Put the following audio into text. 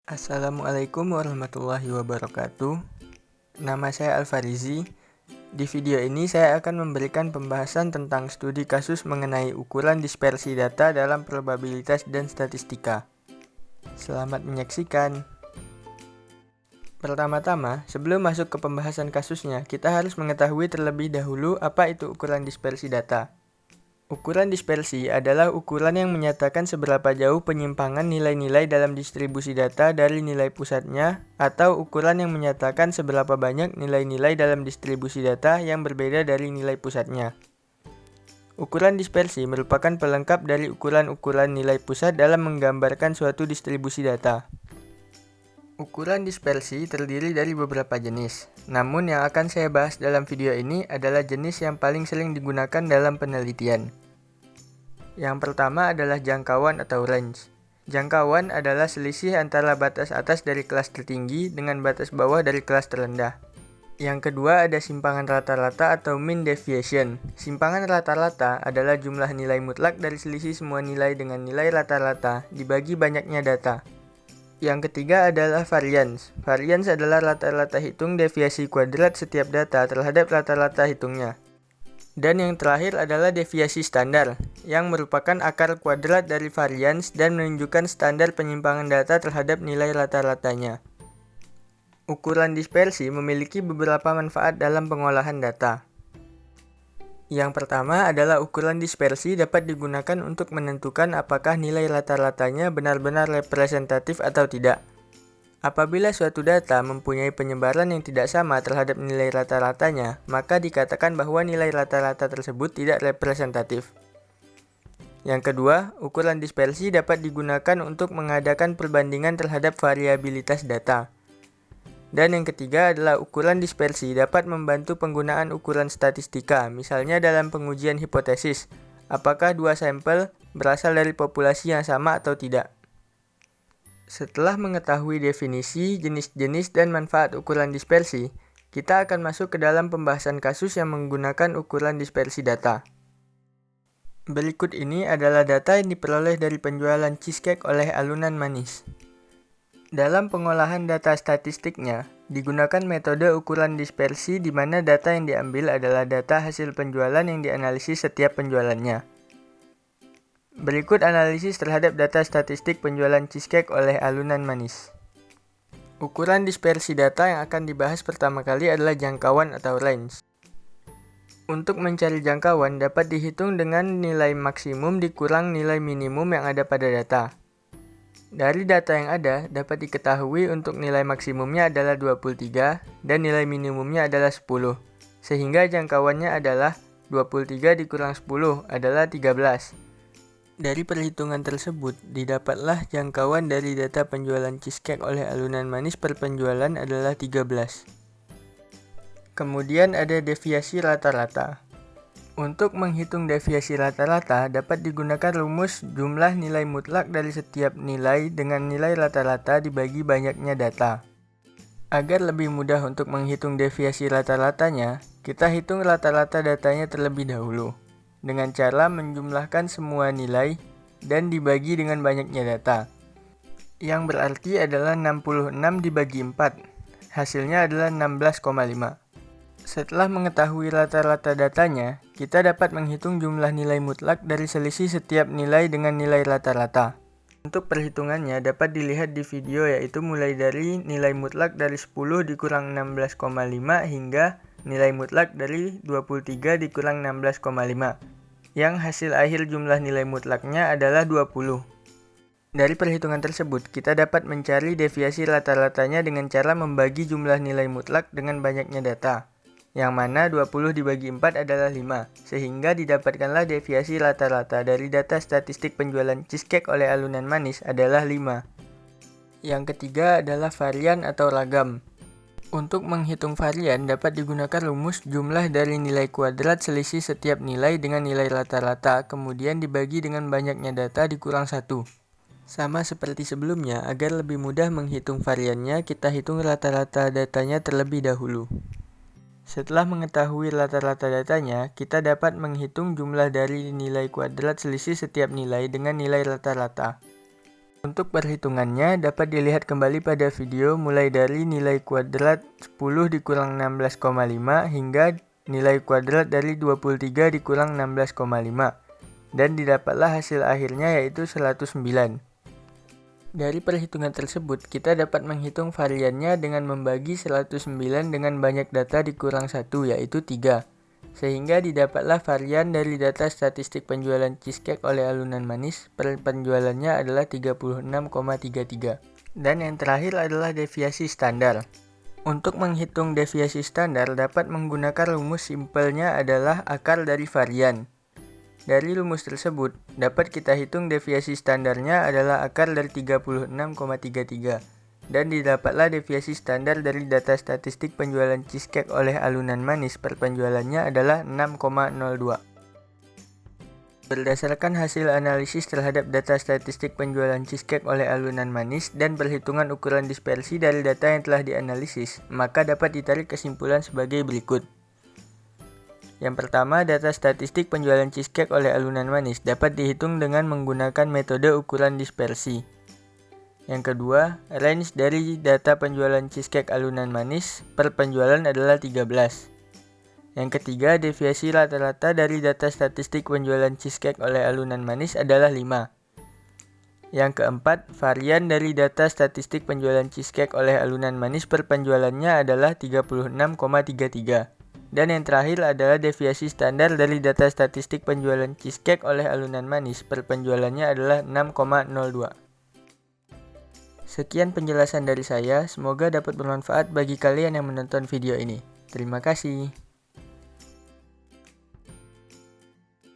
Assalamualaikum warahmatullahi wabarakatuh. Nama saya Alfarizi. Di video ini saya akan memberikan pembahasan tentang studi kasus mengenai ukuran dispersi data dalam probabilitas dan statistika. Selamat menyaksikan. Pertama-tama, sebelum masuk ke pembahasan kasusnya, kita harus mengetahui terlebih dahulu apa itu ukuran dispersi data. Ukuran dispersi adalah ukuran yang menyatakan seberapa jauh penyimpangan nilai-nilai dalam distribusi data dari nilai pusatnya, atau ukuran yang menyatakan seberapa banyak nilai-nilai dalam distribusi data yang berbeda dari nilai pusatnya. Ukuran dispersi merupakan pelengkap dari ukuran-ukuran nilai pusat dalam menggambarkan suatu distribusi data. Ukuran dispersi terdiri dari beberapa jenis, namun yang akan saya bahas dalam video ini adalah jenis yang paling sering digunakan dalam penelitian. Yang pertama adalah jangkauan atau range. Jangkauan adalah selisih antara batas atas dari kelas tertinggi dengan batas bawah dari kelas terendah. Yang kedua ada simpangan rata-rata atau mean deviation. Simpangan rata-rata adalah jumlah nilai mutlak dari selisih semua nilai dengan nilai rata-rata dibagi banyaknya data. Yang ketiga adalah variance. Variance adalah rata-rata hitung deviasi kuadrat setiap data terhadap rata-rata hitungnya. Dan yang terakhir adalah deviasi standar, yang merupakan akar kuadrat dari variance dan menunjukkan standar penyimpangan data terhadap nilai rata-ratanya. Ukuran dispersi memiliki beberapa manfaat dalam pengolahan data. Yang pertama adalah ukuran dispersi dapat digunakan untuk menentukan apakah nilai rata-ratanya benar-benar representatif atau tidak. Apabila suatu data mempunyai penyebaran yang tidak sama terhadap nilai rata-ratanya, maka dikatakan bahwa nilai rata-rata tersebut tidak representatif. Yang kedua, ukuran dispersi dapat digunakan untuk mengadakan perbandingan terhadap variabilitas data. Dan yang ketiga adalah ukuran dispersi dapat membantu penggunaan ukuran statistika, misalnya dalam pengujian hipotesis, apakah dua sampel berasal dari populasi yang sama atau tidak. Setelah mengetahui definisi, jenis-jenis, dan manfaat ukuran dispersi, kita akan masuk ke dalam pembahasan kasus yang menggunakan ukuran dispersi data. Berikut ini adalah data yang diperoleh dari penjualan cheesecake oleh Alunan Manis. Dalam pengolahan data statistiknya, digunakan metode ukuran dispersi di mana data yang diambil adalah data hasil penjualan yang dianalisis setiap penjualannya. Berikut analisis terhadap data statistik penjualan cheesecake oleh Alunan Manis. Ukuran dispersi data yang akan dibahas pertama kali adalah jangkauan atau range. Untuk mencari jangkauan dapat dihitung dengan nilai maksimum dikurang nilai minimum yang ada pada data. Dari data yang ada, dapat diketahui untuk nilai maksimumnya adalah 23 dan nilai minimumnya adalah 10, sehingga jangkauannya adalah 23 dikurang 10 adalah 13. Dari perhitungan tersebut, didapatlah jangkauan dari data penjualan cheesecake oleh Alunan Manis per penjualan adalah 13. Kemudian ada deviasi rata-rata. Untuk menghitung deviasi rata-rata dapat digunakan rumus jumlah nilai mutlak dari setiap nilai dengan nilai rata-rata dibagi banyaknya data. Agar lebih mudah untuk menghitung deviasi rata-ratanya, kita hitung rata-rata datanya terlebih dahulu, dengan cara menjumlahkan semua nilai dan dibagi dengan banyaknya data. Yang berarti adalah 66 dibagi 4, hasilnya adalah 16,5. Setelah mengetahui rata-rata datanya, kita dapat menghitung jumlah nilai mutlak dari selisih setiap nilai dengan nilai rata-rata. Untuk perhitungannya dapat dilihat di video, yaitu mulai dari nilai mutlak dari 10 dikurang 16,5 hingga nilai mutlak dari 23 dikurang 16,5, yang hasil akhir jumlah nilai mutlaknya adalah 20. Dari perhitungan tersebut, kita dapat mencari deviasi rata-ratanya dengan cara membagi jumlah nilai mutlak dengan banyaknya data, yang mana 20 dibagi 4 adalah 5, sehingga didapatkanlah deviasi rata-rata dari data statistik penjualan cheesecake oleh Alunan Manis adalah 5. Yang ketiga adalah varian atau ragam. Untuk menghitung varian dapat digunakan rumus jumlah dari nilai kuadrat selisih setiap nilai dengan nilai rata-rata, kemudian dibagi dengan banyaknya data dikurang 1. Sama seperti sebelumnya, agar lebih mudah menghitung variannya, kita hitung rata-rata datanya terlebih dahulu. Setelah mengetahui rata-rata datanya, kita dapat menghitung jumlah dari nilai kuadrat selisih setiap nilai dengan nilai rata-rata. Untuk perhitungannya dapat dilihat kembali pada video mulai dari nilai kuadrat 10 dikurang 16,5 hingga nilai kuadrat dari 23 dikurang 16,5 dan didapatlah hasil akhirnya yaitu 109. Dari perhitungan tersebut kita dapat menghitung variannya dengan membagi 109 dengan banyak data dikurang 1 yaitu 3. Sehingga didapatlah varian dari data statistik penjualan cheesecake oleh alunan manis per penjualannya adalah 36,33. Dan yang terakhir adalah deviasi standar. Untuk menghitung deviasi standar dapat menggunakan rumus simpelnya adalah akar dari varian. Dari rumus tersebut dapat kita hitung deviasi standarnya adalah akar dari 36,33. Dan didapatlah deviasi standar dari data statistik penjualan cheesecake oleh alunan manis per penjualannya adalah 6,02. Berdasarkan hasil analisis terhadap data statistik penjualan cheesecake oleh alunan manis dan perhitungan ukuran dispersi dari data yang telah dianalisis, maka dapat ditarik kesimpulan sebagai berikut. Yang pertama, data statistik penjualan cheesecake oleh alunan manis dapat dihitung dengan menggunakan metode ukuran dispersi. Yang kedua, range dari data penjualan cheesecake alunan manis per penjualan adalah 13. Yang ketiga, deviasi rata-rata dari data statistik penjualan cheesecake oleh alunan manis adalah 5. Yang keempat, varian dari data statistik penjualan cheesecake oleh alunan manis per penjualannya adalah 36,33. Dan yang terakhir adalah deviasi standar dari data statistik penjualan cheesecake oleh alunan manis per penjualannya adalah 6,02. Sekian penjelasan dari saya, semoga dapat bermanfaat bagi kalian yang menonton video ini. Terima kasih.